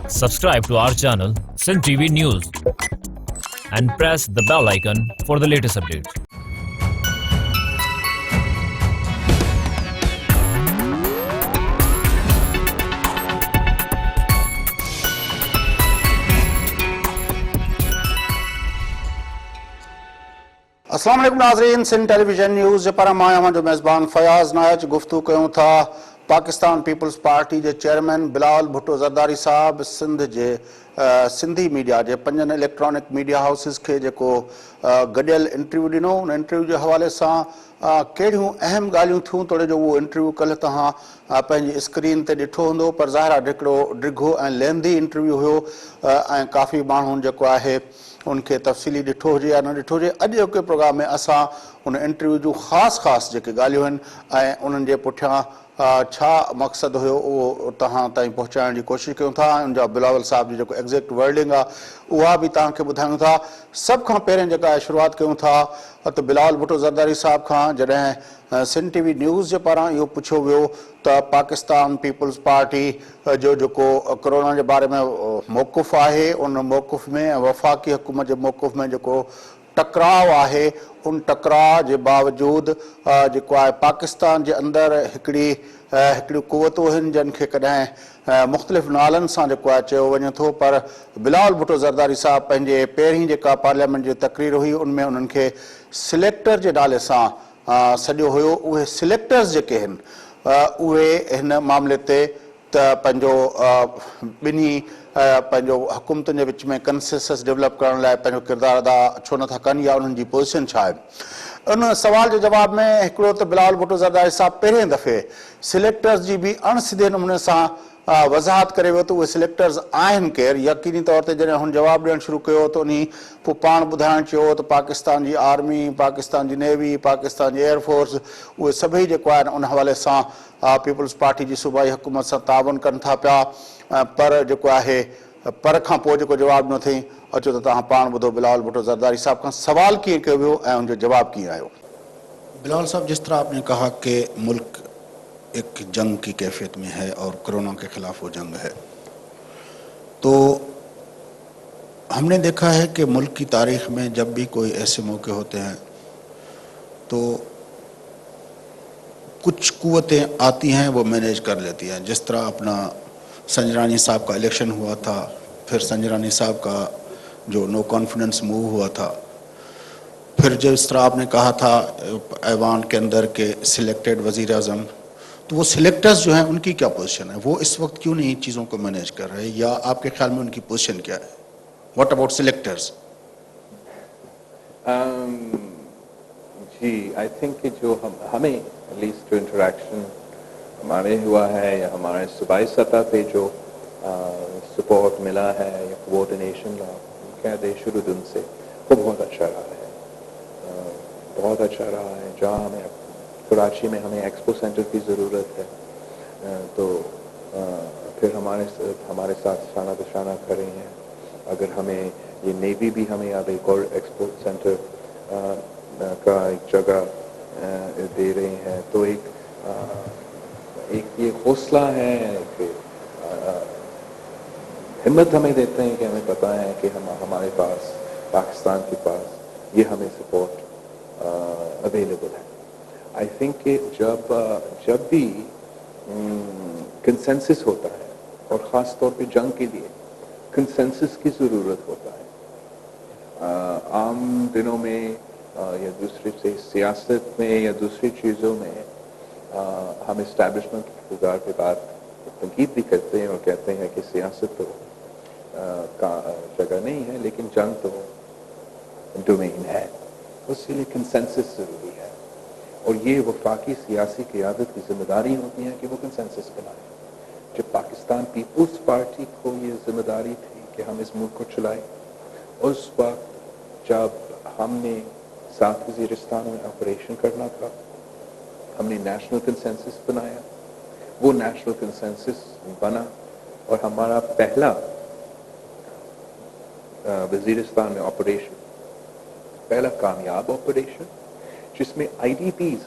Subscribe to our channel, Sin TV News, and press the bell icon for the latest updates. अस्सलाम वालेकुम नाज़रीन, Sindh television news जे पर मां जो मेज़बान फयाज़ नायज गुफ्तगू कयूं था पाकिस्तान पीपल्स पार्टी जे चेयरमैन बिलावल भुट्टो ज़रदारी साहब सिंध जे सिंधी मीडिया जे 5 इलेक्ट्रॉनिक मीडिया हाउसिस के जेको गडियल इंटरव्यू ॾिनो उन इंटरव्यू जे हवाले सां कहिड़ियूं अहम ॻाल्हियूं थियूं तोड़े जो उहो इंटरव्यू कल्ह तव्हां पंहिंजी स्क्रीन ते ॾिठो हूंदो पर ज़ाहिर आहे हिकिड़ो डिघो ऐं लेंदी इंटरव्यू हुयो ऐं काफ़ी माण्हुनि जेको आहे उनखे तफ़सीली ॾिठो हुजे या न ॾिठो हुजे अॼु जे प्रोग्राम में असां उन इंटरव्यू जूं ख़ासि जेके ॻाल्हियूं आहिनि ऐं उन्हनि जे पुठियां छा मक़सदु हुयो उहो तव्हां ताईं पहुचाइण जी कोशिशि कयूं था ऐं उनजा बिलावल साहिब जी जेको एग्ज़ैक्ट वर्डिंग आहे उहा बि तव्हांखे ॿुधायूं था सभ खां पहिरियों जेका आहे शुरूआति कयूं था त बिलावल भुट्टो ज़रदारी साहिब खां जॾहिं सिंध टीवी न्यूज़ जे पारां इहो पुछियो वियो त पाकिस्तान पीपल्स पार्टी जो जेको कोरोना जे बारे में मौक़ुफ़ आहे उन मौक़ुफ़ में ऐं वफ़ाक़ी हुकूमत जे मौक़ुफ़ में जेको टकराव आहे उन टकराव जे बावजूदि जेको आहे पाकिस्तान जे अंदरि हिकिड़ियूं क़ुवतूं आहिनि जिन खे कॾहिं मुख़्तलिफ़ नालनि सां जेको आहे चयो वञे थो पर बिलावल भुट्टो ज़रदारी साहिब पंहिंजे पहिरीं जेका पार्लियामेंट जी तक़रीर हुई उनमें उन्हनि खे सिलेक्टर जे नाले सां सॼो हुयो उहे सिलेक्टर्स जेके आहिनि उहे हिन मामले ते त पंहिंजो ॿिन्ही पंहिंजो हुकूमतुनि जे विच में कंसेंसस डेवलप करण लाइ पंहिंजो किरदारु अदा छो नथा कनि या उन्हनि जी पोज़ीशन छा आहे उन सवाल जे जवाब में हिकिड़ो त बिलावल भुट्टो ज़रदारी साहिब पहिरें दफ़े सिलेक्टर्स जी बि अणसिधे नमूने सां वज़ाहत करे वियो त उहे सिलेक्टर्स आहिनि केरु यकीनी तौर ते जॾहिं हुन जवाबु ॾियणु शुरू कयो त उन पोइ पाण ॿुधाइणु चयो त पाकिस्तान जी आर्मी पाकिस्तान जी नेवी पाकिस्तान जी एयरफोर्स उहे सभई जेको आहिनि उन हवाले सां पीपल्स पार्टी जी सूबाई हुकूमत सां तावन कनि था पिया पर जेको आहे पर खां पोइ जेको जवाबु ॾिनो अथई अचो त तव्हां पाण ॿुधो बिलावल भुट्टो ज़रदारी साहिब खां सवाल कीअं कयो वियो ऐं उनजो जवाबु कीअं आयो बिलावल साहब जिस तरह आपने कहा कि मुल्क एक जंग की कैफियत में है और कोरोना के खिलाफ वो जंग है तो हमने देखा है कि मुल्क की तारीख में जब भी कोई ऐसे मौके होते हैं तो कुछ कुव्वतें आती हैं वो मैनेज कर लेती हैं जिस तरह अपना संजरानी साहब का इलेक्शन हुआ था फिर संजरानी साहब का जो नो कॉन्फिडेंस मूव हुआ था फिर जिस तरह आपने कहा था ऐवान के अंदर के सिलेक्टेड वज़ीर आज़म तो वो सिलेक्टर्स जो हैं उनकी क्या पोजीशन है वो इस वक्त क्यों नहीं चीज़ों को मैनेज कर रहे या आपके ख्याल में उनकी पोजीशन क्या है व्हाट अबाउट सिलेक्टर्स जी आई थिंक कि जो हमें एटलीस्ट जो इंटरेक्शन हमारे हुआ है या हमारे सूबाई सतह पे जो सपोर्ट मिला है या कोऑर्डिनेशन कह दे शुरू दिन से वो बहुत अच्छा रहा है बहुत अच्छा रहा है जहाँ हमें कराची में हमें एक्सपो सेंटर की ज़रूरत है तो फिर हमारे साथ शाना बशाना खड़े हैं अगर हमें ये नेवी भी हमें अब एक और एक्सपो सेंटर का एक जगह दे रही हैं तो एक ये हौसला है कि हिम्मत हमें देते हैं कि हमें पता है कि हमारे पास पाकिस्तान के पास ये हमें सपोर्ट अवेलेबल है आई थिंक कि जब भी कंसेंसस होता है और ख़ास तौर पे जंग के लिए कंसेंसस की ज़रूरत होता है आम दिनों में या दूसरी से सियासत में या दूसरी चीज़ों में हम इस्टेब्लिशमेंट के किरदार के बाद तनकीद भी करते हैं और कहते हैं कि सियासत तो का जगह नहीं है लेकिन जंग तो डोमेन है उसके लिए कंसेंसस ज़रूरी है और ये वफाकी सियासी क़यादत की जिम्मेदारी होती है कि वो कंसेंसस बनाए जब पाकिस्तान पीपल्स पार्टी को ये जिम्मेदारी थी कि हम इस मुल्क को चलाएं उस वक्त जब हमने साउथ वज़ीरिस्तान में ऑपरेशन करना था हमने नेशनल कंसेंसस बनाया वो नेशनल कंसेंसस बना और हमारा पहला वज़ीरिस्तान में ऑपरेशन पहला कामयाब ऑपरेशन जिसमें IDPs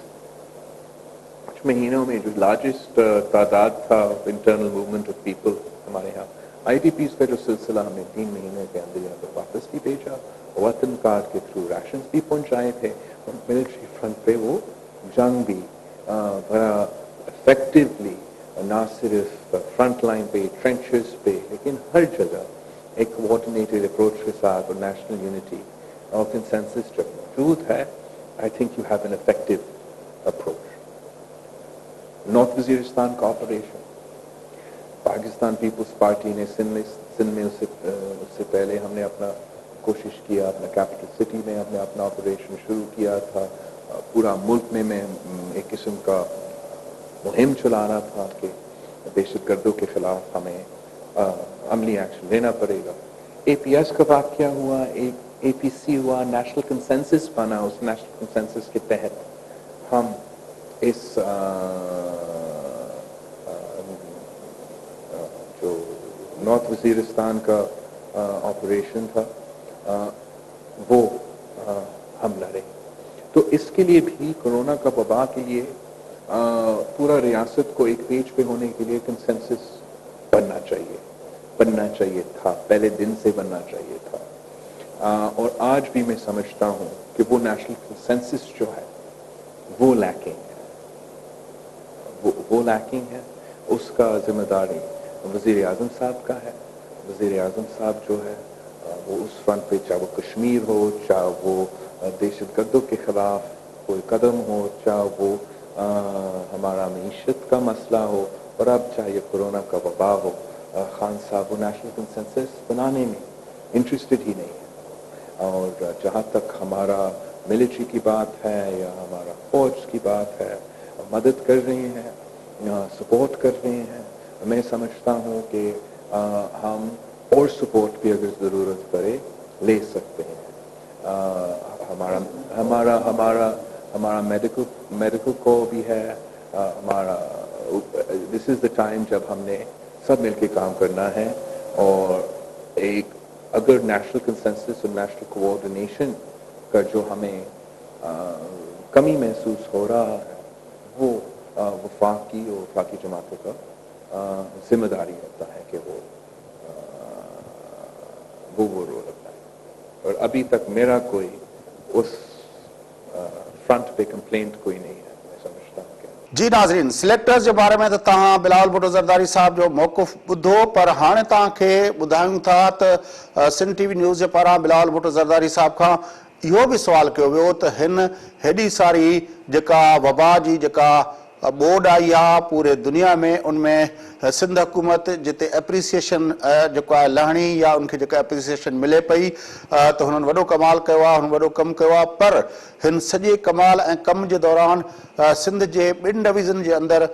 कुछ महीनों में जो लार्जेस्ट तादाद था इंटरनल मूवमेंट ऑफ पीपल हमारे यहाँ IDPs کا جو سلسلہ ہم نے 3 مہینے کے اندر یہاں پہ واپس بھی بھیجا, وطن کارڈ کے تھرو راشنز بھی پہنچائے تھے, اور ملٹری فرنٹ پہ وہ جنگ بھی بڑا افیکٹولی نہ صرف فرنٹ لائن پہ, ٹرینچز پہ, لیکن ہر جگہ ایک کوآرڈینیٹڈ اپروچ کے ساتھ اور نیشنل یونٹی اور کنسنسس جب موجود ہے, I think you have an effective approach. North Waziristan کا آپریشن پاکستان پیپلز پارٹی نے سندھ میں اس سے پہلے ہم نے اپنا کوشش کیا, اپنا کیپٹل سٹی میں ہم نے اپنا آپریشن شروع کیا تھا. پورا ملک میں ایک قسم کا مہم چلانا تھا کہ دہشت گردوں کے خلاف ہمیں عملی ایکشن لینا پڑے گا. APS کا واقعہ ہوا, APC ہوا, نیشنل کنسنسس بنا. اس نیشنل کنسنسس کے تحت ہم اس جو نارتھ وزیرستان کا آپریشن تھا وہ ہم لڑے. تو اس کے لیے بھی کورونا کا وبا کے لیے پورا ریاست کو ایک پیج پہ ہونے کے لیے کنسنسس بننا چاہیے تھا, پہلے دن سے بننا چاہیے تھا. اور آج بھی میں سمجھتا ہوں کہ وہ نیشنل کنسنسس جو ہے وہ لیکنگ ہے. اس کا ذمہ داری وزیر اعظم صاحب کا ہے. وزیر اعظم صاحب جو ہے وہ اس فرنٹ پہ, چاہے وہ کشمیر ہو, چاہے وہ دہشت گردوں کے خلاف کوئی قدم ہو, چاہے وہ ہمارا معیشت کا مسئلہ ہو, اور اب چاہے یہ کورونا کا وبا ہو, خان صاحب وہ نیشنل کنسنسس بنانے میں انٹرسٹڈ ہی نہیں ہے. اور جہاں تک ہمارا ملٹری کی بات ہے یا ہمارا فوج کی بات ہے, مدد کر رہے ہیں, سپورٹ کر رہے ہیں. میں سمجھتا ہوں کہ ہم اور سپورٹ بھی اگر ضرورت پڑے لے سکتے ہیں. ہمارا میڈیکل کو بھی ہے. ہمارا دس از دا ٹائم جب ہم نے سب مل کے کام کرنا ہے. اور ایک اگر نیشنل کنسنسس اور نیشنل کوآرڈینیشن کا جو ہمیں کمی محسوس ہو رہا ہے, وہ وفاقی اور وفاقی جماعتوں کا ذمہ داری ہوتا ہے کہ وہ رول رکھتا ہے. اور ابھی تک میرا کوئی اس فرنٹ پہ کمپلینٹ کوئی نہیں ہے, میں سمجھتا ہوں کہ. جی ناظرین, سلیکٹرز کے بارے میں تو تہاں بلال بھٹو زرداری صاحب جو موقف بدھو, پر ہانے تہاں کے بدھائیں تھا تو سندھ ٹی وی نیوز کے پارا بلال بھٹو زرداری صاحب کا یہ بھی سوال کیا ویو تو ہن ہیڈی ساری جکا وبا جی جکا بورڈ آئی ہے پورے دنیا میں, ان میں سندھ حکومت جتے اپریسیشن جو ہے لہنی یا ان کے جکا اپریسیشن ملے پئی تو انہوں وڈو کمال کیا, انہوں وڈو کم کیا. پر ہن سجے کمال کم کے دوران سندھ کے 2 ڈویژن کے اندر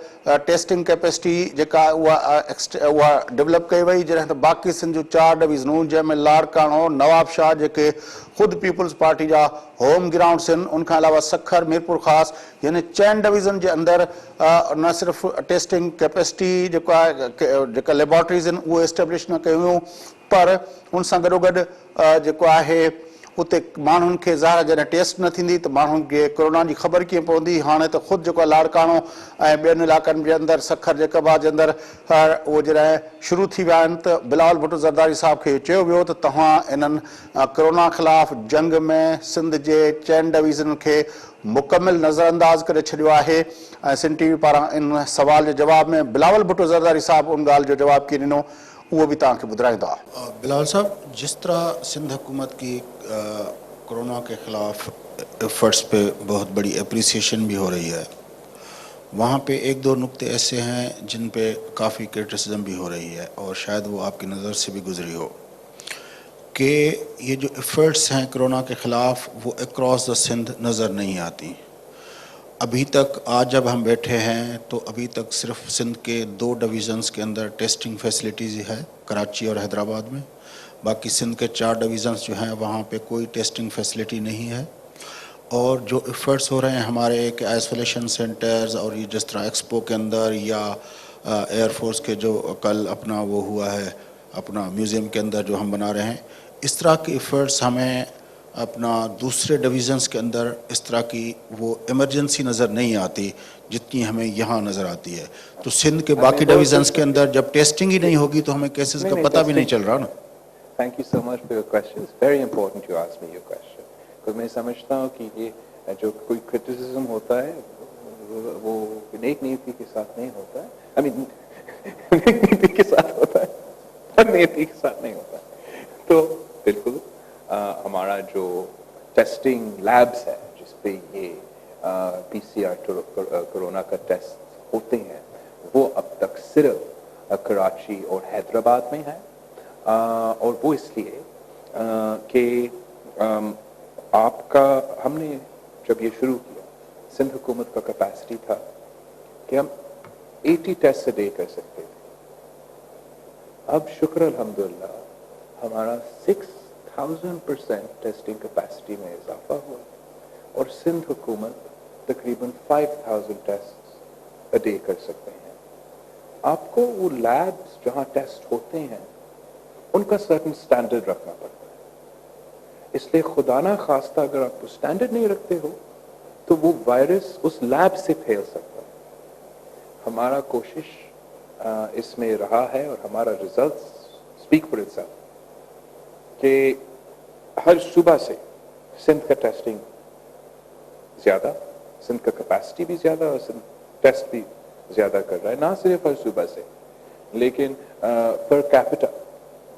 ٹیسٹنگ کیپیسٹی جکا وہ ڈیولپ کی وئی, جڏهं تو باقی سندھ جو 4 ڈویژنوں جن میں لاڑکانو, نواب شاہ جے خود پیپلز پارٹی جا ہوم گراؤنڈ سن, ان کا علاوہ سکھر, میرپور خاص, یعنی 4 ڈویژن کے اندر نہ صرف ٹیسٹنگ کیپیسٹی جو لیبارٹریز وہ اسٹیبلش نہ کیوں, پر ان سے گڈو گڈ جو ہے اتنے مانن کے ظاہر جڏहिं ٹیسٹ نہ تھی تو مانن کے کورونا کی خبر کیے پوندی. ہانے تو خود جو لاڑکانو بین علاقن کے اندر سکھر کے قبا کے اندر وہ جڑا شروع تھی ویا تو بلال بھٹو زرداری صاحب کے چیو ویو تو تہاں انن کورونا خلاف جنگ میں سندھ کے 4 ڈویژن کے مکمل نظر انداز کرے چھڑیو ہے. سندھ ٹی وی پارا ان سوال کے جواب میں بلاول بھٹو زرداری صاحب ان گال جو جواب کی ڈنو وہ بھی تاکہ بدرائیں. بلال صاحب, جس طرح سندھ حکومت کی کورونا کے خلاف ایفرٹس پہ بہت بڑی اپریسیشن بھی ہو رہی ہے, وہاں پہ 1-2 نقطے ایسے ہیں جن پہ کافی کرٹیسزم بھی ہو رہی ہے, اور شاید وہ آپ کی نظر سے بھی گزری ہو کہ یہ جو ایفرٹس ہیں کورونا کے خلاف وہ اکراس دا سندھ نظر نہیں آتی. ابھی تک آج جب ہم بیٹھے ہیں تو ابھی تک صرف سندھ کے 2 ڈویژنس کے اندر ٹیسٹنگ فیسلٹیز ہے, کراچی اور حیدرآباد میں. باقی سندھ کے 4 ڈویژنس جو ہیں وہاں پہ کوئی ٹیسٹنگ فیسلٹی نہیں ہے. اور جو ایفرٹس ہو رہے ہیں ہمارے کہ آئسولیشن سینٹرز, اور یہ جس طرح ایکسپو کے اندر یا ایئر فورس کے جو کل اپنا وہ ہوا ہے اپنا میوزیم کے اندر جو ہم بنا رہے ہیں, اس طرح کے ایفرٹس ہمیں अपना दूसरे डिवीज़न्स के अंदर इस तरह की वो इमरजेंसी नज़र नहीं आती जितनी हमें यहाँ नज़र आती है। तो सिंध के बाकी डिवीज़न्स के अंदर जब टेस्टिंग ही नहीं होगी तो हमें केसेस का पता भी नहीं चल रहा ना। Thank you so much for your question. It's very important you ask me your question. because मैं समझता हूँ कि ये जो कोई criticism होता है वो नेक नीति के साथ नहीं होता है। I mean नेक नीति के साथ होता है और नीति के साथ नहीं होता है। तो बिल्कुल हमारा जो टेस्टिंग लैब्स है जिसपे ये PCR कोरोना का टेस्ट होते हैं वो अब तक सिर्फ कराची और हैदराबाद में है। और वो इसलिए कि आपका हमने जब ये शुरू किया सिंध हुकूमत का कैपेसिटी था कि हम 80 टेस्ट अ डे कर सकते थे। अब शुक्र अल्हम्दुलिल्लाह हमारा 6000% टेस्टिंग कैपेसिटी में इजाफा हुआ और सिंध हुकूमत तकरीबन 5000 टेस्ट अ डे कर सकते हैं। आपको वो लैब्स जहाँ टेस्ट होते हैं उनका सर्टन स्टैंडर्ड रखना पड़ता है। इसलिए खुदा ना खास्ता अगर आप स्टैंडर्ड नहीं रखते हो तो वो वायरस उस लैब से फैल सकता है। हमारा कोशिश इसमें रहा है और हमारा रिजल्ट स्पीक फॉर इटसेल्फ कि हर सुबह से सिंध का टेस्टिंग ज्यादा, सिंध का कैपेसिटी भी ज्यादा और सिंध टेस्ट भी ज्यादा कर रहा है। ना सिर्फ हर सुबह से लेकिन पर कैपिटा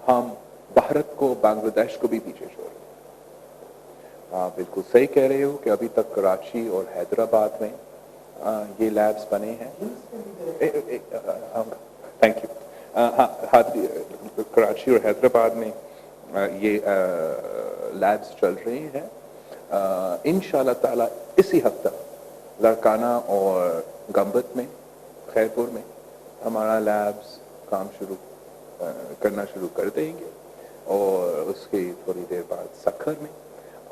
हम भारत को बांग्लादेश को भी पीछे छोड़ रहे हैं। बिल्कुल सही कह रहे हो कि अभी तक कराची और हैदराबाद में ये लैब्स बने हैं। Thank you. हाँ कराची और हैदराबाद में ये लैब्स चल रही हैं। इंशाल्लाह ताला इसी हफ्ता लड़काना और गंबत में खैरपुर में हमारा लैब्स काम करना शुरू कर देंगे और उसके थोड़ी देर बाद सखर में।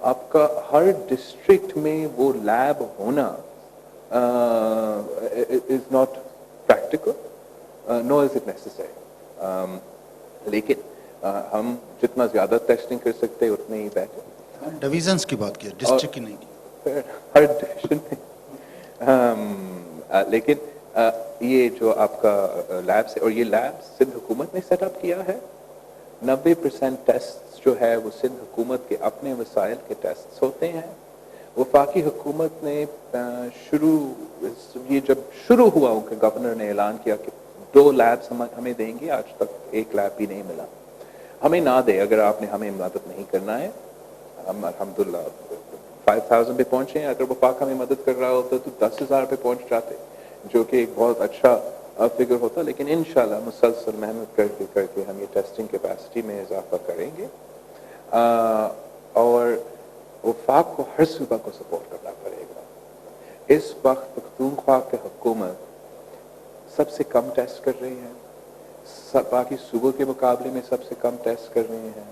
आपका हर डिस्ट्रिक्ट में वो लैब होना is not practical no is it necessary, लेकिन हम जितना ज्यादा टेस्टिंग कर सकते हैं उतने ही बेटर। डिवीजन्स की बात की, डिस्ट्रिक्ट की नहीं। हर डिवीजन में लेकिन ये जो आपका लैब्स है और ये लैब्स सिंध हुकूमत ने सेटअप किया है। 90% टेस्ट जो है वो सिंध हुकूमत के अपने वसाइल के टेस्ट होते हैं। वफाकी हुकूमत ने ये जब शुरू हुआ उनके गवर्नर ने ऐलान किया कि 2 लैब्स हमें देंगे। आज तक एक लैब भी नहीं मिला। हमें ना दे, अगर आपने हमें मदद नहीं करना है। हम अल्हम्दुलिल्लाह 5000 पे पहुंचे हैं। अगर वफाक हमें मदद कर रहा होता तो 10,000 पे पहुंच जाते, जो कि एक बहुत अच्छा फिगर होता। लेकिन इंशाल्लाह मुसलसल मेहनत करके हम ये टेस्टिंग कैपेसिटी में इजाफा करेंगे और वफाक को हर सूबा को सपोर्ट करना पड़ेगा। इस वक्त पख्तूनख्वा की हुकूमत सबसे कम टेस्ट कर रही है, बाकी सूबों के मुकाबले में सबसे कम टेस्ट कर रहे हैं,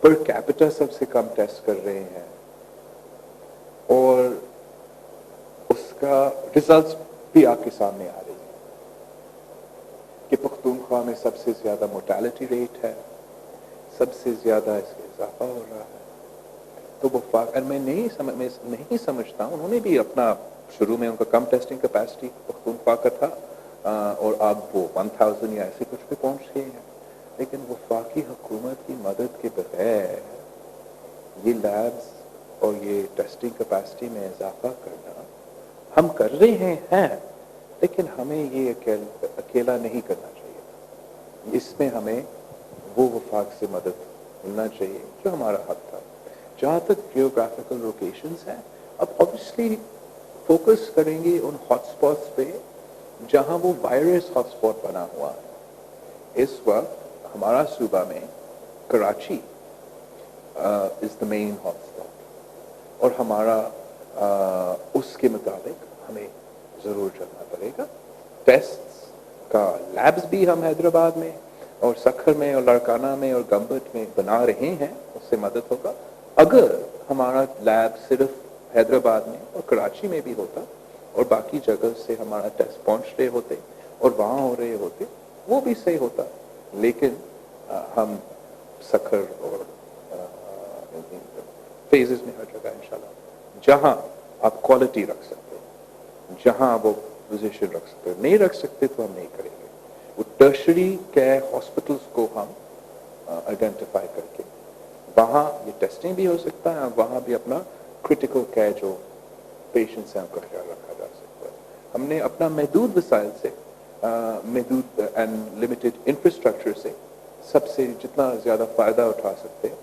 पर कैपिटा सबसे कम टेस्ट कर रहे हैं और उसका रिजल्ट्स भी आपके सामने आ रही है कि पख्तूनख्वा में सबसे ज्यादा मोर्टेलिटी रेट है, सबसे ज्यादा इसका इजाफा हो रहा है। तो वफाक मैं नहीं समझता, उन्होंने भी अपना शुरू में उनका कम टेस्टिंग कैपेसिटी पख्तूनख्वा का था और अब वो 1000 या ऐसे कुछ पे पहुंच गए हैं। लेकिन वफाकी हुकूमत की मदद के बगैर ये लैब्स और ये टेस्टिंग कैपेसिटी में इजाफा करना हम कर रहे हैं, लेकिन हमें ये अकेला नहीं करना चाहिए। इसमें हमें वो वफाक से मदद मिलना चाहिए जो हमारा हक था। जहाँ तक जियोग्राफिकल लोकेशंस हैं, अब ऑब्वियसली फोकस करेंगे उन हॉटस्पॉट्स पे जहाँ वो वायरस हॉटस्पॉट बना हुआ है। इस वक्त हमारा सूबा में Karachi is the main hotspot और हमारा उसके मुताबिक हमें जरूर चलना पड़ेगा। टेस्ट का लैब्स भी हम हैदराबाद में और सखर में और लड़काना में और गंबट में बना रहे हैं, उससे मदद होगा। अगर हमारा लैब सिर्फ हैदराबाद में और कराची में भी होता और बाकी जगह से हमारा टेस्ट पहुंच रहे होते और वहाँ हो रहे होते, वो भी सही होता। लेकिन हम सखर और फेजेस में हर जगह इंशाल्लाह जहां आप क्वालिटी रख सकते हो, जहां वो पोजीशन रख सकते हो, नहीं रख सकते तो हम नहीं करेंगे। वो टर्शरी केयर हॉस्पिटल्स को हम आइडेंटिफाई करके वहां ये टेस्टिंग भी हो सकता है, वहां भी अपना क्रिटिकल केयर जो पेशेंट्स हैं उनका ख्याल रखा जा सकता है। हमने अपना महदूद वसाइल से महदूद एंड लिमिटेड इंफ्रास्ट्रक्चर से सबसे जितना ज़्यादा फ़ायदा उठा सकते हैं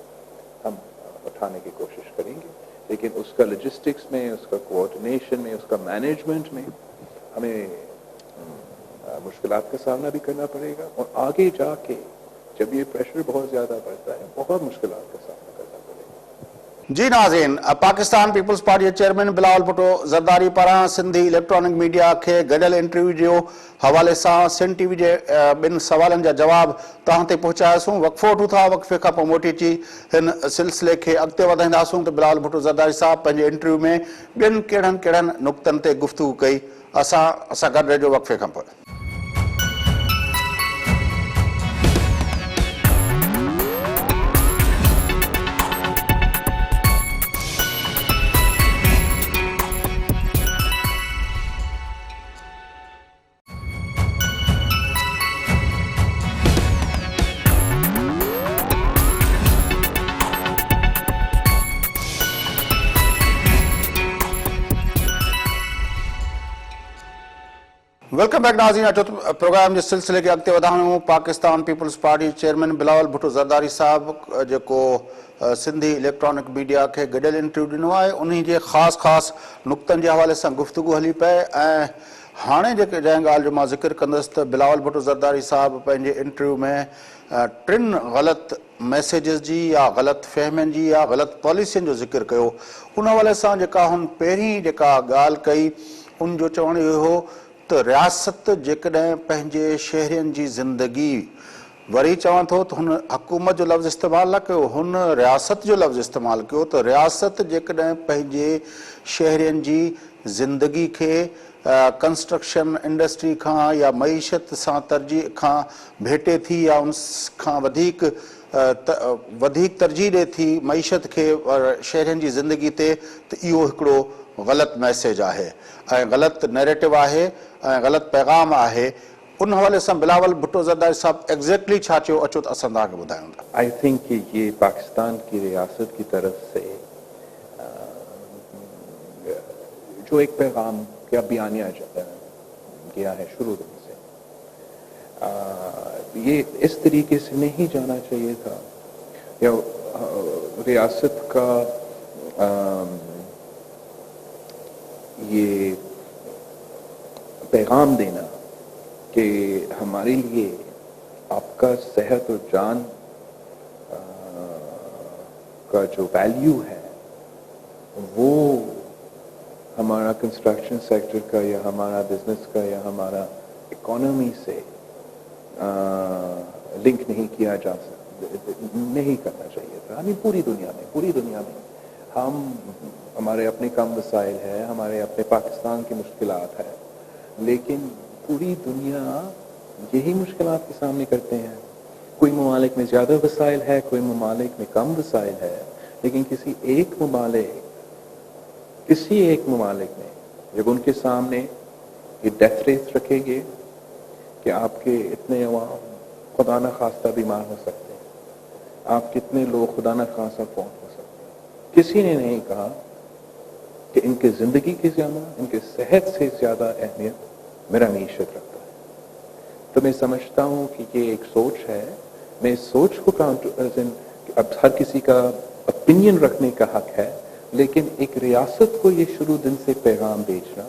हम उठाने की कोशिश करेंगे, लेकिन उसका लॉजिस्टिक्स में, उसका कोऑर्डिनेशन में, उसका मैनेजमेंट में हमें मुश्किलात का सामना भी करना पड़ेगा और आगे जाके जब ये प्रेशर बहुत ज़्यादा बढ़ता है बहुत मुश्किलात का सामना करना पड़ेगा। जी नाज़रीन, पाकिस्तान पीपल्स पार्टी जे चेयरमैन बिलावल भुट्टो ज़रदारी पारां सिंधी इलेक्ट्रॉनिक मीडिया खे गॾियल इंटरव्यू जो हवाले सां सिंध टीवी जे ॿिनि सवालनि जा जवाब तव्हां ते पहुचायासीं। वक़फ़ो वठूं था, वक़फ़े खां पोइ मोटी अची हिन सिलसिले खे अॻिते वधाईंदासीं त बिलावल भुट्टो ज़रदारी साहिबु पंहिंजे इंटरव्यू में ॿियनि कहिड़नि नुक़्तनि ते गुफ़्तगू कई। असां गॾु रहिजो वक़फ़े खां पोइ। वेलकम बैक नाज़रीन, अचो प्रोग्राम जे सिलसिले खे अॻिते वधायूं। Pakistan Peoples Party chairman Bilawal Bhutto Zardari साहिबु जेको सिंधी इलेक्ट्रॉनिक मीडिया खे गॾियल इंटरव्यू ॾिनो आहे, उन्ही जे ख़ासि नुक़्तनि जे हवाले सां गुफ़्तगू हली पए। ऐं हाणे जंहिं ॻाल्हि जो मां ज़िक्र कंदुसि त बिलावल भुट्टो ज़रदारी साहिबु पंहिंजे इंटरव्यू में टिनि ग़लति मैसेजिस जी या ग़लति फ़हमियुनि जी या ग़लति पॉलिसियुनि जो ज़िक्र कयो। उन हवाले सां जेका हुन पहिरीं जेका ॻाल्हि कई उन जो चवणु इहो हो त रियासत जेकॾहिं पंहिंजे शहरियुनि जी ज़िंदगी, वरी चवां थो त हुन हुकूमत जो लफ़्ज़ इस्तेमालु न कयो, हुन रियासत जो लफ़्ज़ इस्तेमालु कयो, त रियासत जेकॾहिं पंहिंजे शहरियुनि जी ज़िंदगी खे कंस्ट्रक्शन इंडस्ट्री खां या मईशत सां तरजीह खां भेटे थी या उन खां वधीक तरजीह ॾिए थी मईशत खे शहरियुनि जी ज़िंदगी ते, त इहो हिकिड़ो ग़लति मैसेज आहे ऐं ग़लति नैरेटिव आहे ऐं ग़लति पैगाम आहे। उन हवाले सां बिलावल भुट्टो ज़रदारी साहिबु एग्जैक्टली छा चयो, अचो त असां तव्हांखे ॿुधायूं था। आई थिंक कि ये पाकिस्तान की रियासत की तरफ से जो एक पैगाम या बयानिया गया है शुरू से, ये इस तरीके से नहीं जाना चाहिए था। या रियासत का ये पैगाम देना कि हमारे लिए आपका सेहत और जान का जो वैल्यू है वो हमारा कंस्ट्रक्शन सेक्टर का या हमारा बिजनेस का या हमारा इकोनॉमी से लिंक नहीं किया जा सकता, नहीं करना चाहिए था। हमें पूरी दुनिया में हम हमारे अपने कम वसाइल है, हमारे अपने पाकिस्तान की मुश्किलात है, लेकिन पूरी दुनिया यही मुश्किलात के सामने करते हैं। कोई ममालिक में ज़्यादा वसाइल है, कोई ममालिक में कम वसाइल है, लेकिन किसी एक ममालिक में जब उनके सामने ये डेथ रेट रखेंगे कि आपके इतने अवाम खुदा न खास्ता बीमार हो सकते हैं, आप कितने लोग खुदा न खास्ता फौत हो सकते हैं, किसी ने नहीं कहा कि इनके ज़िंदगी की ज़्यादा, इनके सेहत से ज़्यादा अहमियत मेरा मीशत रखता है। तो मैं समझता हूँ कि ये एक सोच है। मैं इस सोच को अब हर किसी का ओपिनियन रखने का हक है, लेकिन एक रियासत को ये शुरू दिन से पैगाम भेजना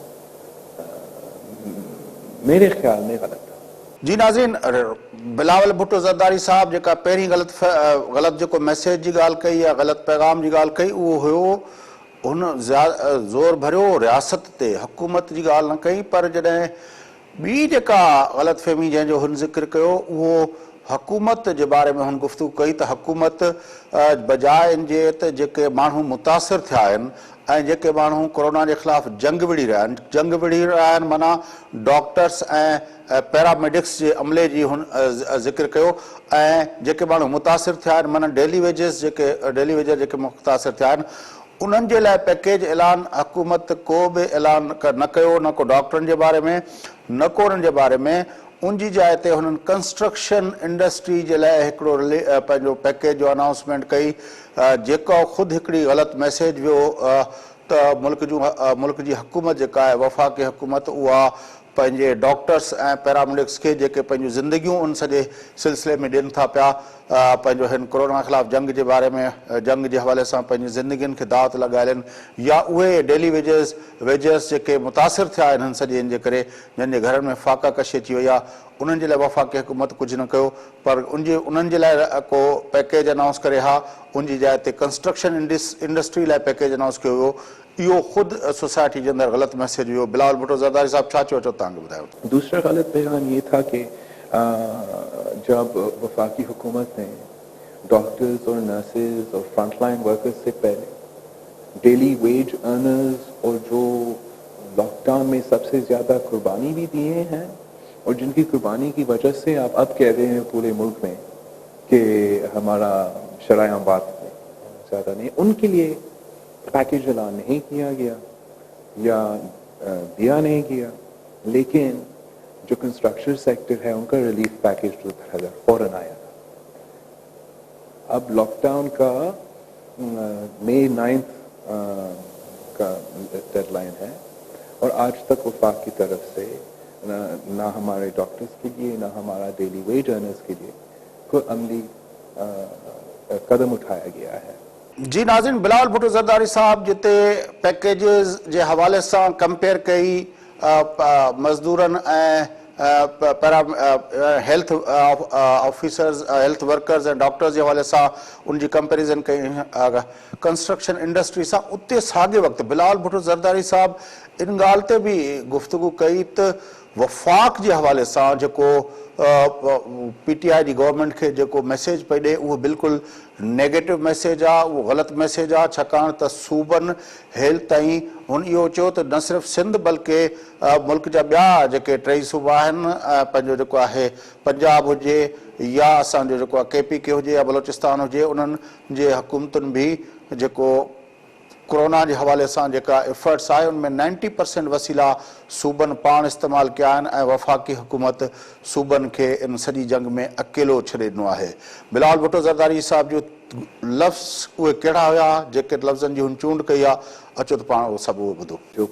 मेरे ख्याल में गलत था। जी नाज़रीन, बिलावल भुट्टो ज़रदारी साहिबु जेका पहिरीं ग़लति जेको मैसेज जी ॻाल्हि कई या ग़लति पैगाम जी ॻाल्हि कई, उहो हुयो हुन ज़ोर भरियो रियासत ते, हुकूमत जी ॻाल्हि न कई। पर जॾहिं ॿी जेका ग़लति फ़हमी जंहिंजो हुन ज़िक्र कयो उहो हुकूमत जे बारे में हुन गुफ़्तगू कई त हुकूमत बजाए इन जे त जेके माण्हू मुतासिर थिया आहिनि ऐं जेके माण्हू कोरोना जे ख़िलाफ़ जंग विड़ी रहिया आहिनि माना डॉक्टर्स ऐं पैरामेडिक्स जे अमले जी हुन ज़िक्र कयो ऐं जेके माण्हू मुतासिर थिया आहिनि माना डेली वेजेस जेके मुतासिर थिया आहिनि उन्हनि जे लाइ पैकेज ऐलान हुकूमत को बि ऐलान न कयो, न को डॉक्टरनि जे बारे में न को उन्हनि जे बारे में। उन जी जाइ ते हुननि कंस्ट्रक्शन इंडस्ट्री जे लाइ हिकिड़ो पंहिंजो पैकेज जो अनाउंसमेंट कई जेको ख़ुदि हिकिड़ी ग़लति मैसेज वियो त मुल्क जी हुकूमत जेका आहे वफ़ाक़ी हुकूमत उहा पंहिंजे डॉक्टर्स ऐं पैरामेडिक्स खे जेके पंहिंजूं ज़िंदगियूं उन सॼे सिलसिले में ॾियनि था पिया पंहिंजो हिन कोरोना ख़िलाफ़ जंग जे बारे में जंग जे हवाले सां पंहिंजी ज़िंदगियुनि खे दावत लॻाइनि या उहे डेली वेजेस जेके मुतासिर थिया आहिनि हिन सॼे जे करे जंहिंजे घरनि में फाका कशी अची वई आहे उन्हनि जे लाइ वफ़ाक़ी हुकूमत कुझु न कयो पर उन्हनि जे लाइ को पैकेज अनाउंस करे हा उन जी जाइ ते कंस्ट्रक्शन इंडस्ट्री लाइ पैकेज अनाउंस कयो वियो। इहो ख़ुदि सोसाइटी जे अंदरि ग़लति मैसेज वियो। बिलावल भुट्टो ज़रदारी साहब छा चयो तव्हांखे ॿुधायो। दूसरा गलत पैगाम ये था कि जब वफाकी हुकूमत ने डॉक्टर्स और नर्सेज और फ्रंटलाइन वर्कर्स से पहले डेली वेज अर्नर्स और जो लॉकडाउन में सबसे ज़्यादा कुर्बानी भी दिए हैं और जिनकी कुर्बानी की वजह से आप अब कह रहे हैं पूरे मुल्क में कि हमारा शराय बात ज़्यादा नहीं, उनके लिए पैकेज ऐलान नहीं किया गया या दिया नहीं गया, लेकिन जो कंस्ट्रक्शन सेक्टर है उनका रिलीफ पैकेज 2000 फौरन आया था। अब लॉकडाउन का मई 9 का डेडलाइन है और आज तक वफाक की तरफ से ना हमारे डॉक्टर्स के लिए ना हमारा डेली वेज अर्नर्स के लिए कोई अमली कदम उठाया गया है। जी नाज़रीन, बिलावल भुट्टो ज़रदारी साहब जिते पैकेजिस जे हवाले सां कंपेयर कई मज़दूरनि ऐं हेल्थ ऑफिसर्स हेल्थ वर्कर्स ऐं डॉक्टर्स जे हवाले सां उनजी कंपेरिज़न कई कंस्ट्रक्शन इंडस्ट्री सां, उते साॻे वक़्तु बिलावल भुट्टो ज़रदारी साहब इन ॻाल्हि ते बि गुफ़्तगू कई त वफ़ाक़ जे हवाले सां जेको PTI जी गवर्नमेंट खे जेको मैसेज पई ॾिए उहो बिल्कुलु नेगेटिव मैसेज आहे, उहो ग़लति मैसेज आहे छाकाणि त सूबनि हेल्थ ताईं हुन इहो चयो त न सिर्फ़ु सिंध बल्कि मुल्क जा ॿिया जेके टई सूबा आहिनि पंहिंजो जेको आहे पंजाब हुजे या असांजो जेको आहे KPK हुजे या बलोचिस्तान हुजे उन्हनि जे हुकूमतुनि बि जेको कोरोना जे हवाले सां जेका एफर्ट्स आहे उनमें 90% वसीला सूबनि पाण इस्तेमालु कया आहिनि ऐं वफ़ाक़ी हुकूमत सूबनि खे इन सॼी जंग में अकेलो छॾे ॾिनो आहे। बिलावल भुट्टो ज़रदारी साहब जो लफ़्ज़ उहे कहिड़ा हुआ जेके लफ़्ज़नि जी हुन चूंड कई आहे, अचो त पाण उहो सभु उहो ॿुधो। जो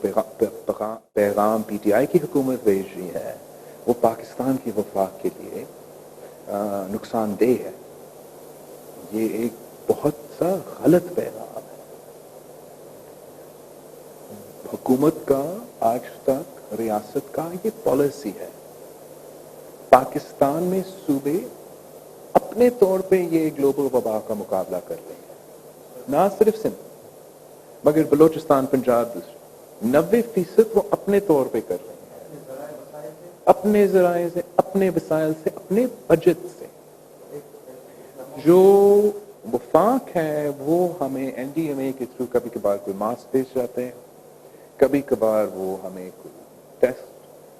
पैगाम PTI की हुकूमत भेज रही है वो पाकिस्तान की वफाक के लिए नुकसानदेह है। ये एक बहुत सा गलत पैगाम है। हुकूमत का आज तक रियासत का ये पॉलिसी है, पाकिस्तान में सूबे अपने तौर पे ये ग्लोबल वबा का मुकाबला कर रहे हैं, ना सिर्फ सिंध मगर बलोचिस्तान पंजाब दूसरे 90% वो अपने तौर पे कर रहे हैं, अपने ज़राए से, अपने वसाइल से, अपने बजट से। जो वफाक है वो हमें NDMA के थ्रू कभी कभार कोई मास्क भेज जाते हैं, कभी कभार वो हमें कोई टेस्ट,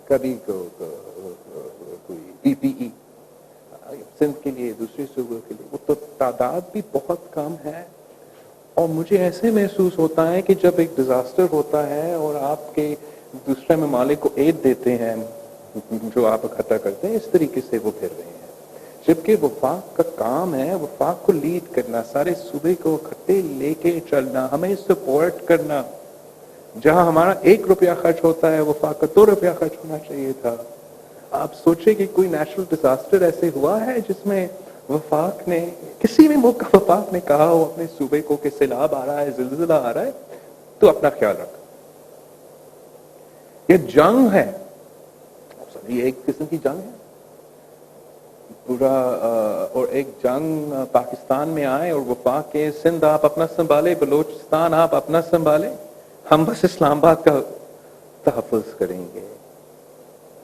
कभी कोई PPE सिंध के लिए दूसरे सूबों के लिए, वो तो तादाद भी बहुत कम है। और मुझे ऐसे महसूस होता है कि जब एक डिजास्टर होता है और आपके दूसरे ममालिक को एड देते हैं जो आप इकट्ठा करते हैं, इस तरीके से वो फिर रहे हैं, जबकि वफाक का काम है वफाक को लीड करना, सारे सूबे को इकट्ठे लेके चलना, हमें सपोर्ट करना। जहां हमारा 1 रुपया खर्च होता है वफाक का 2 रुपया खर्च होना चाहिए था। आप सोचे कि कोई नेशनल डिजास्टर ऐसे हुआ है जिसमें वफाक ने, किसी भी मुल्क का वफाक ने कहा हो अपने सूबे को कि सैलाब आ रहा है, जिलजिला आ रहा है, तो अपना ख्याल रख। ये जंग है, ये एक किस्म की जंग है पूरा, और एक जंग पाकिस्तान में आए और वफाक के सिंध आप अपना संभाले, बलोचिस्तान आप अपना संभाले, हम बस इस्लामाबाद का तहफ़्फ़ुज़ करेंगे।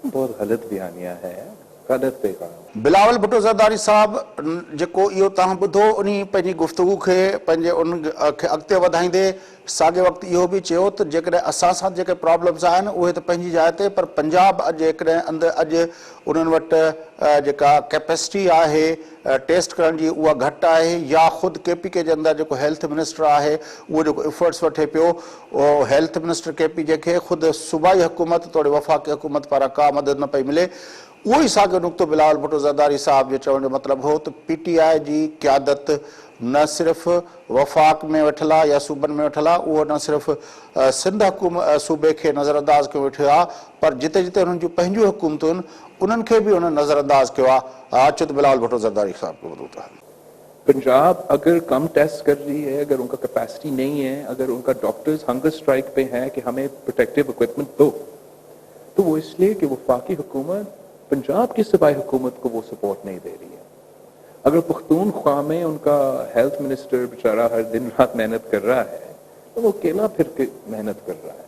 बहुत गलत बयानिया है। गलत पैगाम। बिलावल भुट्टो ज़रदारी साहब जेको इहो तव्हां ॿुधो उन पंहिंजी गुफ़्तगू खे पंहिंजे उन खे अॻिते वधाईंदे साॻे वक़्तु इहो बि चयो त जेकॾहिं असां सां जेके प्रॉब्लम्स आहिनि उहे त पंहिंजी जाइ ते, पर पंजाब अॼु जेकॾहिं अॼु उन्हनि वटि जेका कैपेसिटी आहे टेस्ट करण जी उहा घटि आहे, या ख़ुदि KP के जे अंदरि जेको हेल्थ मिनिस्टर आहे उहो जेको एफर्ट्स वठे पियो, उहो हेल्थ मिनिस्टर KP जंहिंखे ख़ुदि सूबाई हुकूमत तोड़े वफ़ाक़ी हुकूमत पारां का मदद न पई मिले, उहो ई साॻियो नुक़्तो बिलावल भुट्टो ज़रदारी साहब जे चवण जो मतिलबु हो त PTI जी क़यादत न सिर्फ़ु वफ़ाक़ में वेठल आहे या सूबनि में वेठल आहे, उहो न सिर्फ़ु सिंध सूबे खे नज़रअंदाज़ कयो वेठो आहे, पर जिते जिते उन्हनि जूं पंहिंजियूं हुकूमतूं आहिनि उन्हनि खे बि उन्हनि नज़रअंदाज़ कयो आहे। अचो त बिलावल भुट्टो ज़रदारी साहब को ॿुधो था। पंजाब अगर कम टेस्ट कर रही है, अगर उनका कैपेसिटी नहीं है, अगर उनका डॉक्टर्स हंगर स्ट्राइक पे हैं कि हमें प्रोटेक्टिव इक्विपमेंट दो, तो वो इसलिए कि वफाकी हुकूमत पंजाब की सूबाई हुकूमत को वो सपोर्ट नहीं दे रही है। अगर पख्तूनख्वा में उनका हेल्थ मिनिस्टर बेचारा हर दिन रात मेहनत कर रहा है, तो वो अकेला फिर के मेहनत कर रहा है,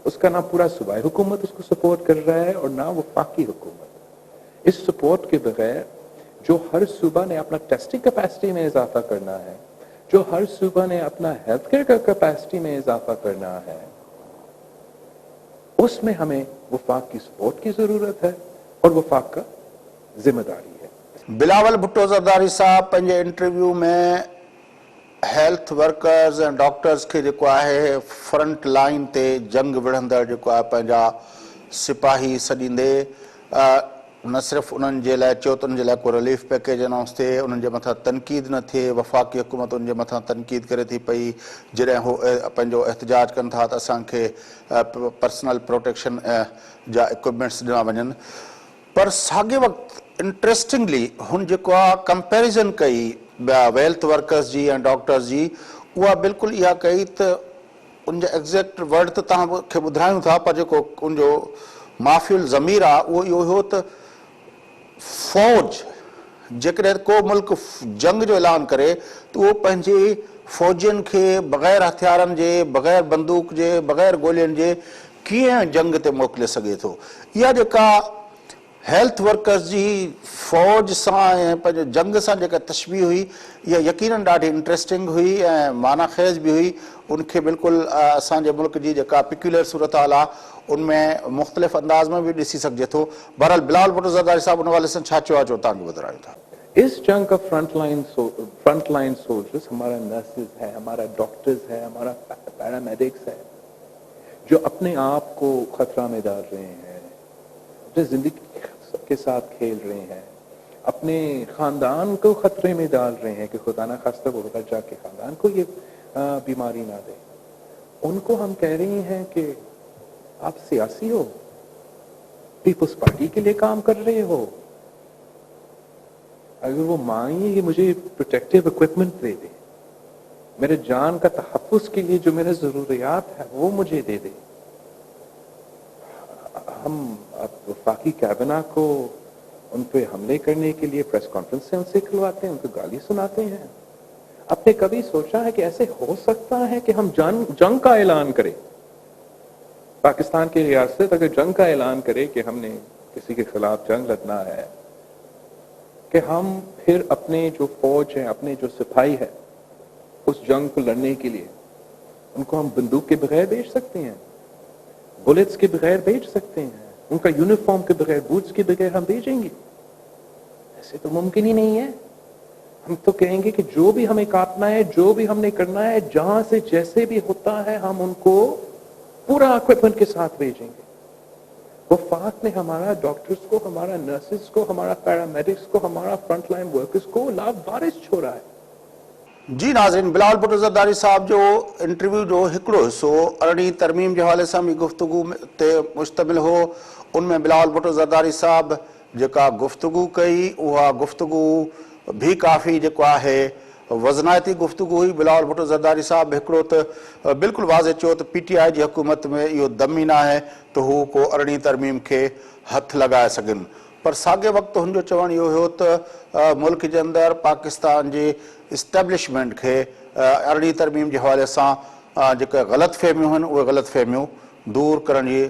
उसका ना पूरा सूबाई हुकूमत उसको सपोर्ट कर रहा है और ना वफाकी हुकूमत। इस सपोर्ट के बगैर जो हर सूबा ने अपना टेस्टिंग कैपेसिटी में इजाफा करना है, जो हर सूबा ने अपना हेल्थ केयर का कैपेसिटी में इजाफा करना है, उसमें हमें वफाक की सपोर्ट की जरूरत है और वफाक का जिम्मेदारी है। बिलावल भुट्टो ज़रदारी साहब पंहिंजे इंटरव्यू में हेल्थ वर्कर्स ऐं डॉक्टर्स खे जेको आहे फ्रंट लाइन ते जंग विढ़ंदड़ जेको आहे पंहिंजा सिपाही सॾींदे न सिर्फ़ु उन्हनि जे लाइ चयो त उन्हनि जे लाइ को रिलीफ पैकेज अनाउंस थिए, उन्हनि जे मथां तनक़ीद न थिए, वफ़ाक़ी हुकूमत उन्हनि जे मथां तनक़ीद करे थी पई जॾहिं हू पंहिंजो एहतजाज कनि था त असांखे पर्सनल प्रोटेक्शन जा इक्विपमेंट्स ॾिना वञनि, पर साॻे वक़्तु इंट्रस्टिंगली हुन जेको आहे कंपेरिज़न कई वेल्थ वर्कर्स जी ऐं डॉक्टर्स जी, उहा बिल्कुलु इहा कई त उनजा एग्ज़ैक्ट वर्ड त तव्हां खे ॿुधायूं था, पर जेको उनजो माफ़ियुल ज़मीर आहे उहो इहो हो त फ़ौज जेकॾहिं को मुल्क जंग जो ऐलान करे त उहो पंहिंजी फ़ौजियुनि खे बग़ैर हथियारनि जे, बग़ैर बंदूक जे, बग़ैर गोलियुनि जे कीअं जंग ते मोकिले सघे थो। इहा जेका हेल्थ वर्कर्स जी फ़ौज सां ऐं पंहिंजे जंग सां जेका तशबीह हुई, इहा यकीनन ॾाढी इंट्रस्टिंग हुई ऐं माना ख़ेज़ बि हुई। उनखे बिल्कुलु असांजे मुल्क जी जेका पिक्यूलर सूरत हाल आहे उनमें मुख़्तलिफ़ अंदाज़ में भी ॾिसी सघिजे थो। बहरहाल बिलावल भुट्टो ज़रदारी साहब उन हवाले सां छा चयो आहे जो तव्हांखे ॿुधायूं था। इस जंग का फ्रंट लाइन सोल्जर्स हमारा नर्सेज है, हमारा डॉक्टर्स है, हमारा पैरामेडिक्स है, जो अपने आप को खतरा में डाल रहे हैं, अपनी जिंदगी के साथ खेल रहे हैं, अपने खानदान को खतरे में डाल रहे हैं कि खुदा ना खास्ता वो जाके खानदान को ये बीमारी ना दे। उनको हम कह रहे हैं कि आप सियासी हो, पीपल्स पार्टी के लिए काम कर रहे हो, अगर वो मांगे कि मुझे प्रोटेक्टिव इक्विपमेंट दे दे, मेरे जान का तहफ़्फ़ुज़ के लिए जो मेरे ज़रूरियात है वो मुझे दे दे, हम वफाकी कैबिना को उन पे हमले करने के लिए प्रेस कॉन्फ्रेंस से उनसे खुलवाते हैं, उनको गाली सुनाते हैं। आपने कभी सोचा है कि ऐसे हो सकता है कि हम जंग का ऐलान करें, पाकिस्तान की रियासत अगर जंग का ऐलान करे कि हमने किसी के खिलाफ जंग लड़ना है, कि हम फिर अपने जो फौज है, अपने जो सिपाही है, उस जंग को लड़ने के लिए उनको हम बंदूक के बगैर भेज सकते हैं, बुलेट्स के बगैर भेज सकते हैं, उनका यूनिफॉर्म के बगैर, बूट्स के बगैर हम भेजेंगे? ऐसे तो मुमकिन ही नहीं है। हम तो कहेंगे कि जो भी हमें काटना है, जो भी हमने करना है, जहां से जैसे भी होता है हम उनको पूरा इक्विपमेंट के साथ भेजेंगे। वफाक ने हमारा डॉक्टर्स को, हमारा नर्सेस को, हमारा पैरामेडिक्स को, हमारा फ्रंट लाइन वर्कर्स को लावारिस छोड़ा है। जी नाज़रीन, बिलावल भुट्टो ज़रदारी साहब जो इंटरव्यू जो हिकिड़ो हिस्सो अरड़ी तरमीम जे हवाले सां बि गुफ़्तगू ते मुश्तमिल हो। उनमें बिलावल भुट्टो ज़रदारी साहब जेका गुफ़्तगू कई उहा गुफ़्तगू भी काफ़ी जेको आहे वज़नायती गुफ़्तगू हुई। बिलावल भुट्टो ज़रदारी साहब हिकिड़ो त बिल्कुलु वाज़े चयो त PTI जी हुकूमत में इहो दम ई न आहे त हू को अरड़ी तरमीम खे हथु लॻाए सघनि, पर साॻे वक़्तु हुनजो चवणु इहो हुयो त मुल्क जे अंदरि पाकिस्तान जे इस्टेब्लिशमेंट खे अरड़ी तरमीम जे हवाले सां जेके ग़लति फ़हमियूं आहिनि उहे ग़लति फ़हमियूं दूर करण जी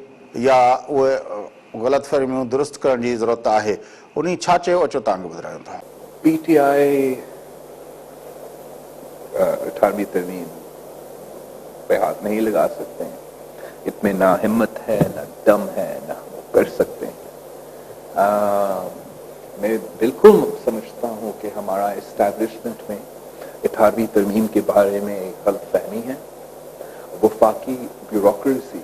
या उहे ग़लत फहमियूं दुरुस्त करण जी ज़रूरत आहे उन्ही छा चयो अचो तव्हांखे ॿुधायूं था। पीटीआई 18वीं तरमीम पे हाथ नहीं लगा सकते हैं, इसमें ना हिम्मत है ना दम है ना वो कर सकते हैं। मैं बिल्कुल समझता हूँ कि हमारा इस्टेब्लिशमेंट में 18वीं तरमीम के बारे में एक गलतफहमी है। वफाकी ब्यूरोक्रेसी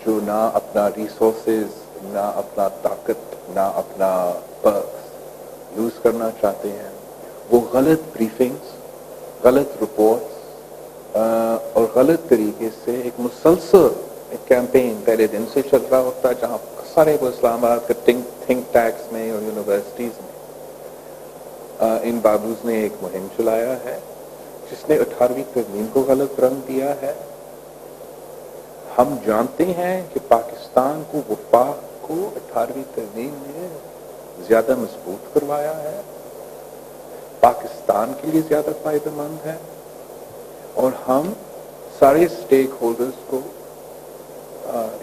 जो ना अपना रिसोर्सेज, ना अपना ताकत, ना अपना पर्स यूज करना चाहते हैं, वो गलत ब्रीफिंग्स, गलत रिपोर्ट्स और गलत तरीके से एक मुसलसल एक कैंपेन पहले दिन से चल रहा होता है, जहाँ सारे वो इस्लामाबाद के थिंक टैंक्स में और यूनिवर्सिटीज में इन बाबूज ने एक मुहिम चलाया है जिसने 18वीं तरमीम को गलत रंग दिया है। हम जानते हैं कि पाकिस्तान को वफाक को 18वीं तरमीम ने ज्यादा मजबूत करवाया है, पाकिस्तान के लिए ज्यादा फायदेमंद है, और हम सारे स्टेक होल्डर्स को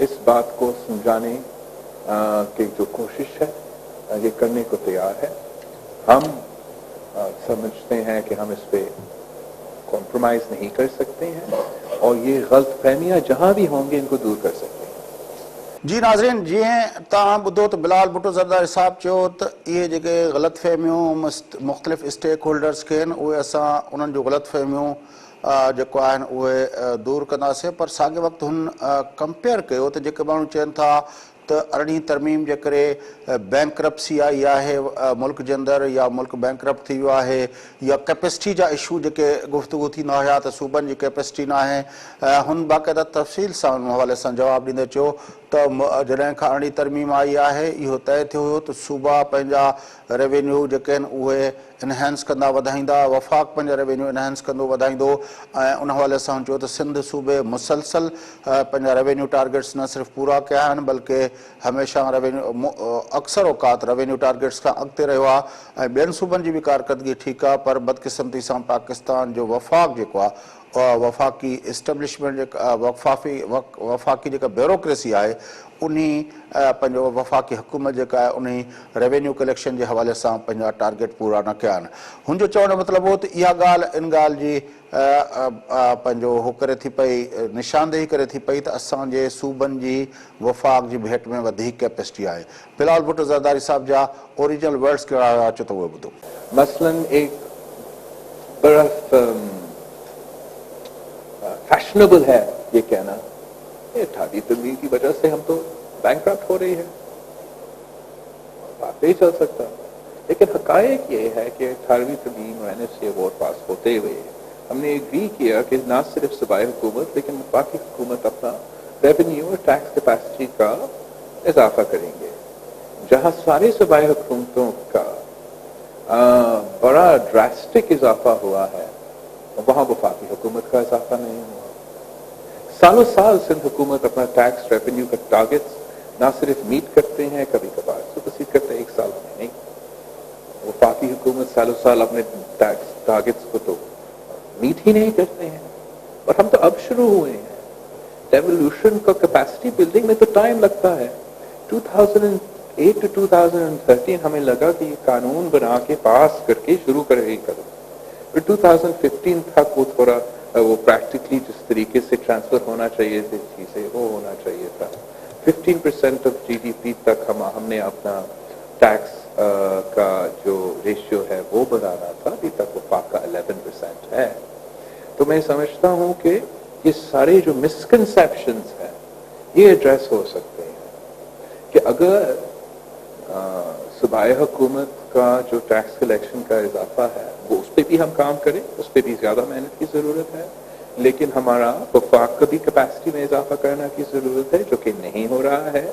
इस बात को समझाने की जो कोशिश है ये करने को तैयार है। हम समझते हैं कि हम इस पे कॉम्प्रोमाइज नहीं कर सकते हैं और ये गलतफहमियां जहां भी होंगे इनको दूर कर सकते हैं। जी नाज़रीन, जीअं तव्हां ॿुधो त बिलाल भुट्टो ज़रदारी साहब चयो त इहे जेके ग़लतफ़हमियूं मुख़्तलिफ़ स्टेक होल्डर्स खे आहिनि उहे असां उन्हनि जो ग़लतफ़हमियूं जेको आहिनि उहे दूर कंदासीं, पर साॻे वक़्तु हुन कंपेयर कयो त जेके माण्हू चवनि था त 18वीं तरमीम जे करे बैंक्रप्सी आई आहे मुल्क जे अंदरि, या मुल्क बैंक्रप्ट थी वियो आहे, या कैपेसिटी जा इशू जेके गुफ़्तगू थींदा हुया त सूबनि जी कैपेसिटी न आहे, हुन बाक़ाइदा तफ़सील सां हुन हवाले सां जवाबु ॾींदे चयो त जॾहिं खां 18वीं तरमीम आई आहे इहो तय थियो हुयो त सूबा पंहिंजा रेवेन्यू जेके आहिनि उहे इनहेंस कंदा वधाईंदा, वफ़ाक़ पंहिंजा रेवेन्यू इनहेंस कंदो वधाईंदो, ऐं उन हवाले सां चयो त सिंध सूबे मुसलसल पंहिंजा रेवेन्यू टारगेट्स न सिर्फ़ु पूरा कया आहिनि बल्कि हमेशह रेवेन्यू अक्सर औकात रेवेन्यू टारगेट्स खां अॻिते रहियो आहे, ऐं ॿियनि सूबनि जी बि कारकर्दगी ठीकु आहे, पर बदकिस्मती सां पाकिस्तान जो वफ़ाक़ जेको आहे वफ़ाक़ी इस्टेब्लिशमेंट जेका वफ़ाक़ी जेका ब्यूरोक्रेसी आहे उन पंहिंजो वफ़ाक़ी हुकूमत जेका आहे उन रेवेन्यू कलेक्शन जे हवाले सां पंहिंजा टारगेट पूरा न कया आहिनि। हुनजो चवण जो मतिलबु हो त इहा ॻाल्हि इन ॻाल्हि जी पंहिंजो हो करे थी पई, निशानदेही करे थी पई त असांजे सूबनि जी वफ़ाक़ जी भेट में वधीक कैपेसिटी आहे। बिलाल भुट्टो ज़रदारी साहब जा ओरिजिनल वर्ड्स कहिड़ा हुआ अचो त उहे ॿुधो। मसलन एक बड़ा फैशनेबल है ये कहना 18वीं तरमीम की वजह से हम तो बैंकक्रप्ट हो रही है, बात नहीं चल सकता, लेकिन हकायक ये है कि 18वीं तरमीम और एनएफसी अवार्ड पास होते हुए हमने एग्री किया कि ना सिर्फ सूबाई हुकूमत लेकिन वफाकी हुकूमत अपना रेवेन्यू और टैक्स कैपेसिटी का इजाफा करेंगे। जहां सारे सूबाई हुकूमतों का बड़ा ड्रास्टिक इजाफा हुआ है वहां वफाकी हुकूमत का इजाफा नहीं हुआ। सालों साल सिंध हुकूमत अपना टैक्स रेवेन्यू का टारगेट्स ना सिर्फ मीट करते हैं, कभी कभार सुपरसीड करते हैं, एक साल में नहीं। वफाकी हुकूमत सालों साल अपने टैक्स टारगेट्स को तो मीट ही नहीं करते हैं, और हम तो अब शुरू हुए हैं। डेवोल्यूशन का कैपेसिटी बिल्डिंग में तो टाइम लगता है। 2008 to 2013 हमें लगा कि ये कानून बना के पास करके शुरू करेंगे कदम, फिर 2015 तक वो थोड़ा वो प्रैक्टिकली जिस तरीके से ट्रांसफर होना चाहिए थी चीजें वो होना चाहिए था। 15% ऑफ जीडीपी तक हमने अपना टैक्स का जो रेशियो है वो बढ़ाना था, अभी तक वफाक का 11% है। तो मैं समझता हूँ कि ये सारे जो मिसकंसेप्शंस हैं ये एड्रेस हो सकते हैं कि अगर सूबाई हुकूमत का जो टैक्स कलेक्शन का इजाफा है वो उस पर भी हम काम करें, उस पर भी ज्यादा मेहनत की जरूरत है, लेकिन हमारा वफाक का भी कैपेसिटी में इजाफा करने की जरूरत है जो कि नहीं हो रहा है,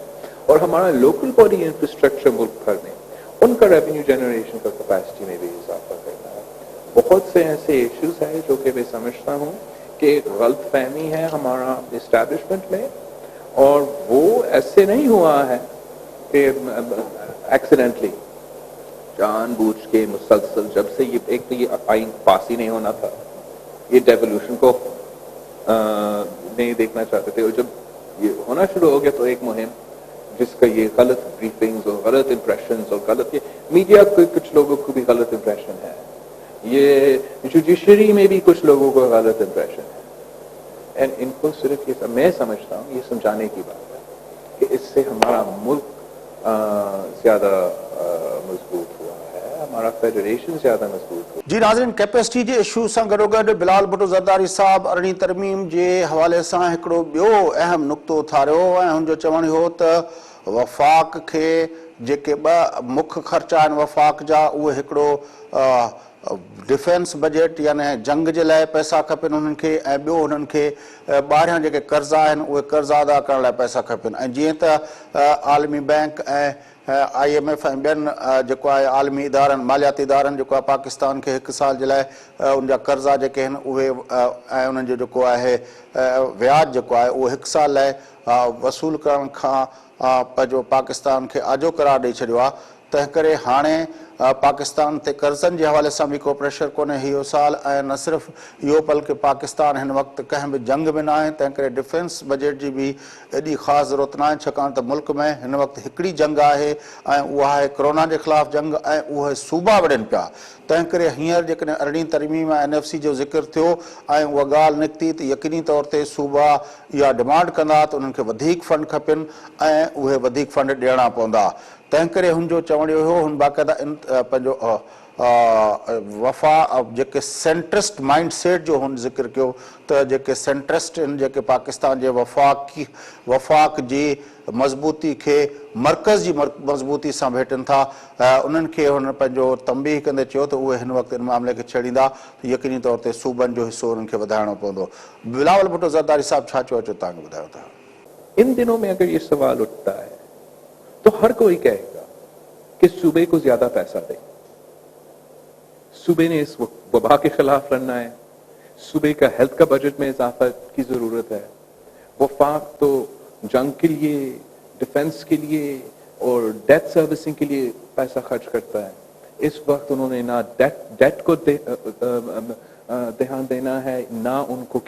और हमारा लोकल बॉडी इंफ्रास्ट्रक्चर मुल्क भर में उनका रेवेन्यू जनरेशन का कैपेसिटी में भी इजाफा करना है। बहुत से ऐसे इश्यूज हैं जो कि मैं समझता हूँ कि गलतफहमी है हमारा इस्टेब्लिशमेंट में, और वो ऐसे नहीं हुआ है कि एक्सीडेंटली जानबूझ के मुसलसल जब से ये एक तो ये आइन पास ही नहीं होना था, ये डेवोल्यूशन को नहीं देखना चाहते थे, और जब ये होना शुरू हो गया तो एक मुहिम जिसका ये गलत ब्रीफिंग्स और गलत इंप्रेशंस और गलत ये मीडिया के कुछ लोगों को भी गलत इंप्रेशन है, ये जुडिशरी में भी कुछ लोगों को गलत इंप्रेशन है, एंड इनको सिर्फ ये मैं समझता हूँ ये समझाने की बात है कि इससे हमारा मुल्क ज्यादा मजबूत हुआ है, हमारा फेडरेशन ज्यादा मजबूत हुआ। जी नाज़रीन, कैपेसिटी जे इशू सां गॾोगॾु बिलाल भुट्टो ज़रदारी साहब अरिड़हीं तरमीम जे हवाले सां हिकिड़ो ॿियो अहम नुक़्तो उथारियो ऐं हुनजो चवणु हो त वफ़ाक़ खे जेके ॿ मुख्य ख़र्चा आहिनि वफ़ाक़ जा उहे हिकिड़ो डिफेंस बजट यानी जंग जे लाइ पैसा खपनि उन्हनि खे, ऐं ॿियो हुननि खे ॿाहिरियां जेके कर्ज़ा आहिनि उहे कर्ज़ा अदा करण लाइ पैसा खपनि। ऐं जीअं त आलमी बैंक ऐं IMF ऐं ॿियनि जेको आहे आलमी इदारनि मालियाती इदारनि जेको आहे पाकिस्तान खे 1 साल जे लाइ उन जा कर्ज़ा जेके आहिनि उहे ऐं उन्हनि जो जेको आहे व्याज जेको आहे उहो 1 साल लाइ वसूल करण खां पंहिंजो पाकिस्तान खे आजो करार ॾेई छॾियो आहे। तंहिं करे हाणे पाकिस्तान ते कर्ज़नि जे हवाले सां बि को प्रेशर कोन्हे इहो साल, ऐं न सिर्फ़ु इहो बल्कि पाकिस्तान हिन वक़्तु कंहिं बि जंग में न आहे, तंहिं करे डिफेंस बजट जी बि एॾी ख़ासि ज़रूरत न आहे, छाकाणि त मुल्क में हिन वक़्तु हिकिड़ी जंग आहे ऐं उहा आहे कोरोना जे ख़िलाफ़ु जंग, ऐं उहे सूबा विढ़नि पिया। तंहिं करे हींअर जेकॾहिं अरिड़हीं तरमीम NFC जो ज़िक्र थियो ऐं उहा ॻाल्हि निकिती त यकीनी तौर ते सूबा इहा डिमांड कंदा त उन्हनि खे वधीक फंड खपनि ऐं उहे वधीक फंड ॾियणा पवंदा। तंहिं करे हुनजो चवणु इहो हुन बाक़ाइदा पंहिंजो वफ़ा जेके सेंट्रिस्ट माइंड सेट जो हुन ज़िक्र कयो त जेके सेंट्रिस्ट आहिनि जेके पाकिस्तान जे वफ़ाक़ जी मज़बूती खे मर्कज़ जी मज़बूती सां भेटनि था, उन्हनि खे हुन पंहिंजो तंबीह कंदे चयो त उहे हिन वक़्तु इन मामले खे छेड़ींदा त यकीनी तौर ते सूबनि जो हिसो उन्हनि खे वधाइणो पवंदो। बिलावल भुट्टो ज़रदारी साहब छा चयो अचो तव्हांखे ॿुधायो था। इन दिनों में अगर ये सवाल उठता है तो हर कोई कहेगा कि सूबे को ज्यादा पैसा दे, सूबे ने इस वबा के खिलाफ लड़ना है, सूबे का हेल्थ का बजट में इजाफा की जरूरत है, वफाक तो जंग के लिए, डिफेंस के लिए और डेट सर्विसिंग के लिए पैसा खर्च करता है। इस वक्त उन्होंने ना डेट को ध्यान देना है, ना उनको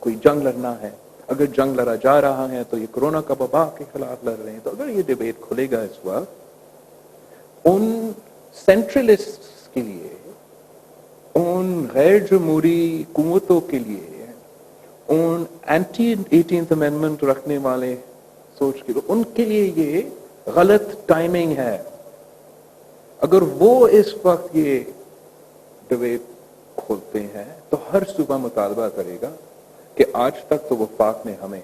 कोई जंग लड़ना है। अगर जंग लड़ा जा रहा है तो ये कोरोना का वबा के खिलाफ लड़ रहे हैं। तो अगर ये डिबेट खुलेगा इस वक्त उन सेंट्रलिस्ट के लिए, उन गैर जमहूरी कुव्वतों के लिए, उन एंटी 18th अमेंडमेंट रखने वाले सोच के लोग, उनके लिए ये गलत टाइमिंग है। अगर वो इस वक्त ये डिबेट खोलते हैं तो हर सूबा मुतालबा करेगा कि आज तक तो वफाक ने हमें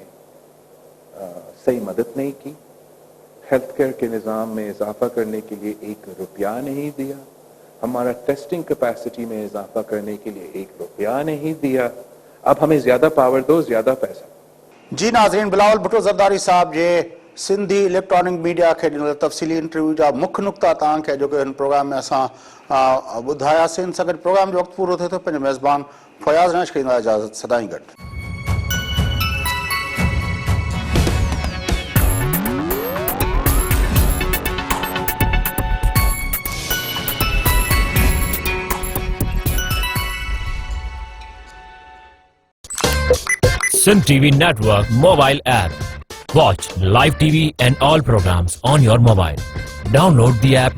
सही मदद नहीं की, हेल्थ केयर के निज़ाम में इजाफा करने के लिए 1 रुपया नहीं दिया, हमारा टेस्टिंग कैपेसिटी में इजाफा करने के लिए 1 रुपया नहीं दिया, अब हमें ज्यादा पावर दो, ज्यादा पैसा। जी नाज़रीन, बिलावल भुट्टो ज़रदारी साहब जे सिंधी इलेक्ट्रॉनिक मीडिया खे ॾिनल तफ़सीली इंटरव्यू जा मुख्य नुक़्ता तव्हांखे जो हिन प्रोग्राम में असां ॿुधायासीं। इन सां गॾु प्रोग्राम जो वक़्तु पूरो थिए थो। पंहिंजो मेज़बान फयाज़ नाश खे ॾींदा इजाज़त, सदाईं गॾु। Sin TV Network mobile app. Watch live TV and all programs on your mobile. Download the app